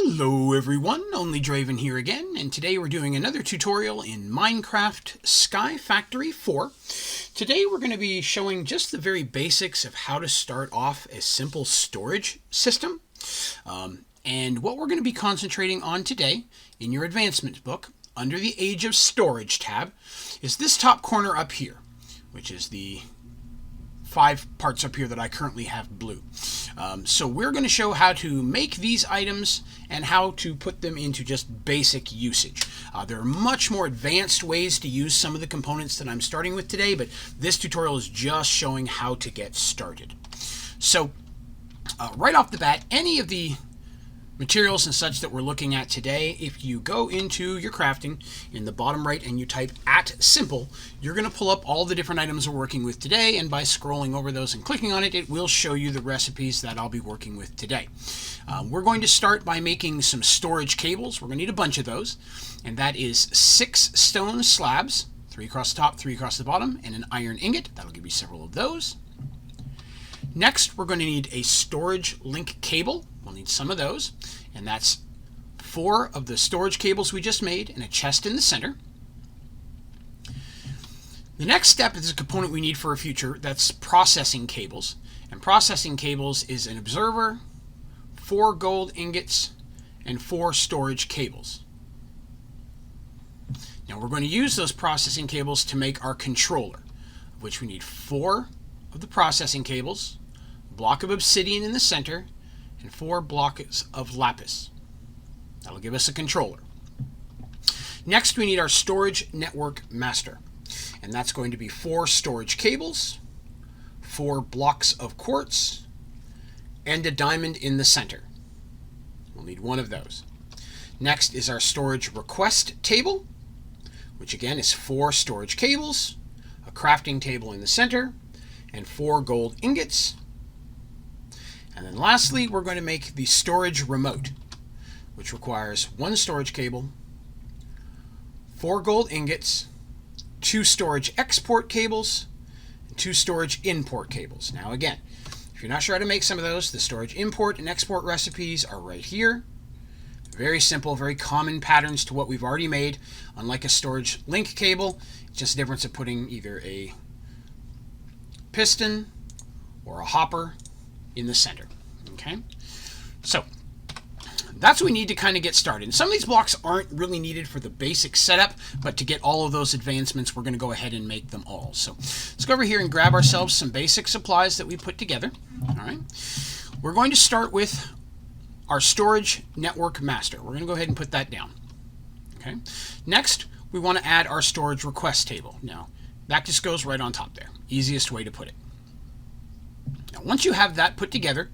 Hello everyone, Onlydraven here again, and today we're doing another tutorial in Minecraft Sky Factory 4. Today we're going to be showing just the very basics of how to start off a simple storage system. And what we're going to be concentrating on today in your advancement book, under the Age of Storage tab, is this top corner up here, which is the 5 parts up here that I currently have blue. So we're going to show how to make these items and how to put them into just basic usage. There are much more advanced ways to use some of the components that I'm starting with today, but this tutorial is just showing how to get started. So right off the bat, any of the materials and such that we're looking at today, if you go into your crafting in the bottom right and you type @simple, you're going to pull up all the different items we're working with today, and by scrolling over those and clicking on it, it will show you the recipes that I'll be working with today. We're going to start by making some storage cables. We're going to need a bunch of those, and that is 6 stone slabs, 3 across the top, 3 across the bottom, and an iron ingot. That'll give you several of those. Next, we're going to need a storage link cable. We'll need some of those, and that's 4 of the storage cables we just made and a chest in the center. The next step is a component we need for a future, that's processing cables. And processing cables is an observer, 4 gold ingots, and 4 storage cables. Now we're going to use those processing cables to make our controller, of which we need 4 of the processing cables, a block of obsidian in the center, and 4 blocks of lapis. That'll give us a controller. Next, we need our storage network master, and that's going to be 4 storage cables, 4 blocks of quartz, and a diamond in the center. We'll need 1 of those. Next is our storage request table, which again is 4 storage cables, a crafting table in the center, and 4 gold ingots. And then lastly, we're going to make the storage remote, which requires 1 storage cable, 4 gold ingots, 2 storage export cables, and 2 storage import cables. Now again, if you're not sure how to make some of those, the storage import and export recipes are right here. Very simple, very common patterns to what we've already made. Unlike a storage link cable, it's just the difference of putting either a piston or a hopper in the center. Okay, so that's what we need to kind of get started. And some of these blocks aren't really needed for the basic setup, but to get all of those advancements, we're going to go ahead and make them all. So let's go over here and grab ourselves some basic supplies that we put together. All right, we're going to start with our storage network master. We're going to go ahead and put that down. Okay, next we want to add our storage request table. Now that just goes right on top there. Easiest way to put it. Now once you have that put together,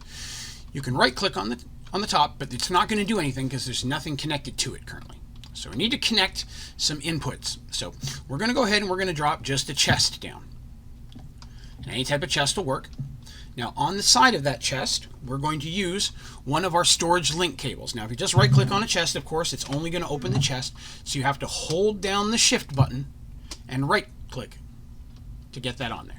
you can right click on the top, but it's not going to do anything because there's nothing connected to it currently. So we need to connect some inputs. So we're going to go ahead and we're going to drop just a chest down. And any type of chest will work. Now on the side of that chest, we're going to use one of our storage link cables. Now if you just right click on a chest, of course, it's only going to open the chest. So you have to hold down the shift button and right click to get that on there.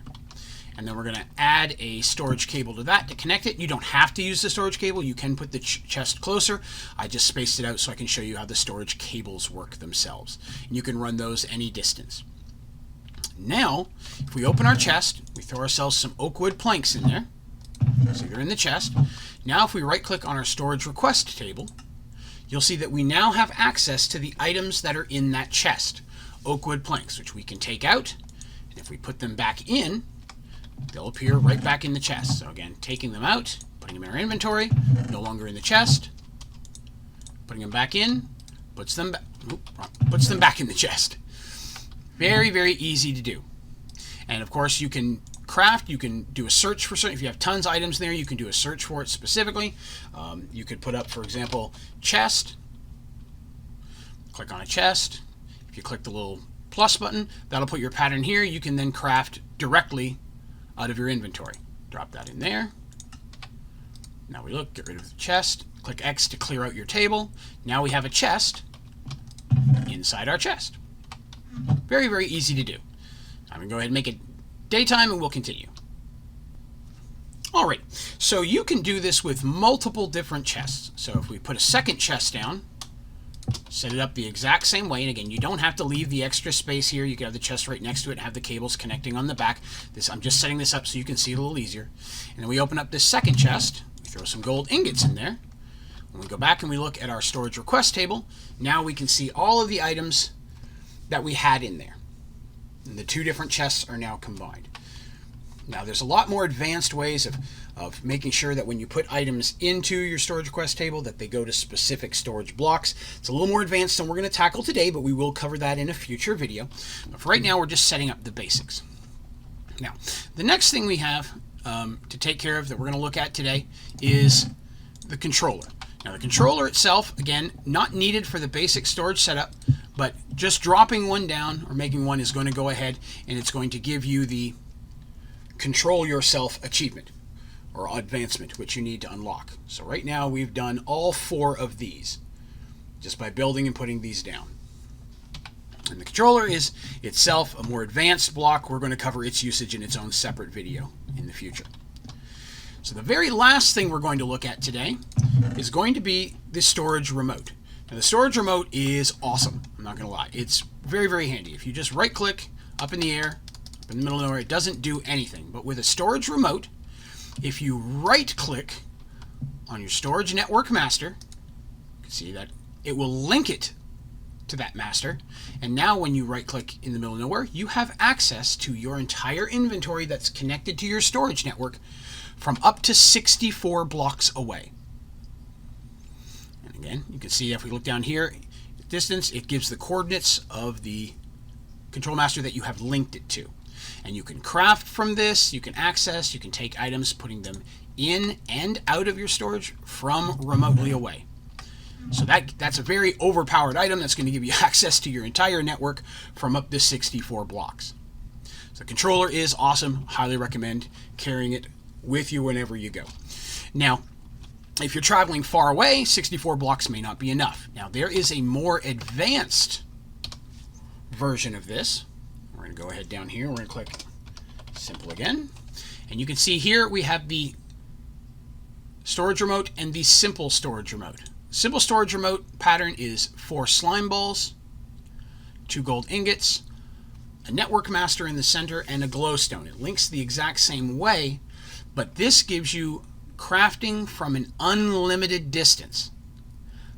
And then we're going to add a storage cable to that to connect it. You don't have to use the storage cable. You can put the chest closer. I just spaced it out so I can show you how the storage cables work themselves. And you can run those any distance. Now, if we open our chest, we throw ourselves some oak wood planks in there. So they're in the chest. Now if we right click on our storage request table, you'll see that we now have access to the items that are in that chest. Oak wood planks, which we can take out. And if we put them back in, they'll appear right back in the chest. So again, taking them out, putting them in our inventory, no longer in the chest, putting them back in, puts them back in the chest. Very, very easy to do. And of course, you can craft, you can do a search for certain. If you have tons of items there, you can do a search for it specifically. You could put up, for example, chest. Click on a chest. If you click the little plus button, that'll put your pattern here. You can then craft directly out of your inventory. Drop that in there. Now we look, get rid of the chest. Click X to clear out your table. Now we have a chest inside our chest. Very, very easy to do. I'm going to go ahead and make it daytime and we'll continue. All right, so you can do this with multiple different chests. So if we put a second chest down, set it up the exact same way, and again, you don't have to leave the extra space here. You can have the chest right next to it and have the cables connecting on the back. I'm just setting this up so you can see it a little easier. And then we open up this second chest, we throw some gold ingots in there. When we go back and we look at our storage request table, now we can see all of the items that we had in there. And the two different chests are now combined. Now there's a lot more advanced ways of making sure that when you put items into your storage request table that they go to specific storage blocks. It's a little more advanced than we're going to tackle today, but we will cover that in a future video. But for right now, we're just setting up the basics. Now, the next thing we have to take care of that we're going to look at today is the controller. Now the controller itself, again, not needed for the basic storage setup, but just dropping one down or making one is going to go ahead and it's going to give you the Control Yourself achievement or advancement, which you need to unlock. So right now we've done all 4 of these just by building and putting these down. And the controller is itself a more advanced block. We're going to cover its usage in its own separate video in the future. So the very last thing we're going to look at today is going to be the storage remote. Now the storage remote is awesome. I'm not going to lie. It's very, very handy. If you just right click up in the air, up in the middle of nowhere, it doesn't do anything. But with a storage remote, if you right click on your storage network master, you can see that it will link it to that master. And now when you right click in the middle of nowhere, you have access to your entire inventory that's connected to your storage network from up to 64 blocks away. And again, you can see if we look down here, distance, it gives the coordinates of the control master that you have linked it to. And you can craft from this, you can access, you can take items, putting them in and out of your storage from remotely away. So that's a very overpowered item that's going to give you access to your entire network from up to 64 blocks. So the controller is awesome. Highly recommend carrying it with you whenever you go. Now, if you're traveling far away, 64 blocks may not be enough. Now, there is a more advanced version of this. We're going to go ahead down here. We're going to click Simple again. And you can see here we have the storage remote and the simple storage remote. Simple storage remote pattern is 4 slime balls, 2 gold ingots, a network master in the center, and a glowstone. It links the exact same way, but this gives you crafting from an unlimited distance.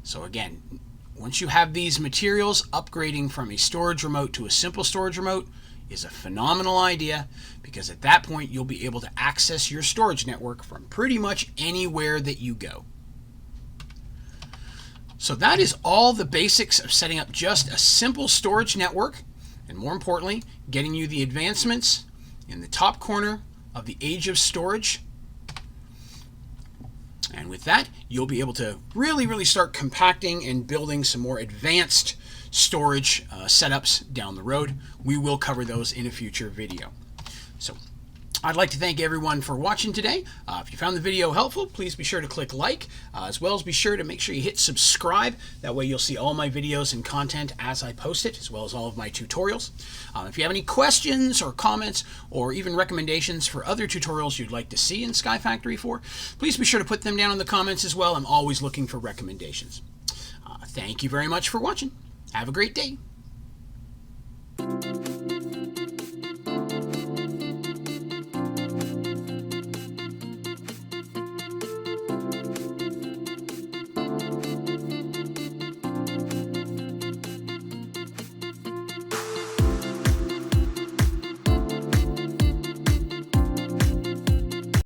So again, once you have these materials, upgrading from a storage remote to a simple storage remote is a phenomenal idea, because at that point you'll be able to access your storage network from pretty much anywhere that you go. So that is all the basics of setting up just a simple storage network, and more importantly, getting you the advancements in the top corner of the Age of Storage. And with that, you'll be able to really start compacting and building some more advanced storage setups down the road. We will cover those in a future video. So I'd like to thank everyone for watching today. If you found the video helpful, please be sure to click like, as well as be sure to make sure you hit subscribe. That way you'll see all my videos and content as I post it, as well as all of my tutorials. If you have any questions or comments or even recommendations for other tutorials you'd like to see in Sky Factory 4, please be sure to put them down in the comments as well. I'm always looking for recommendations. Thank you very much for watching. Have a great day.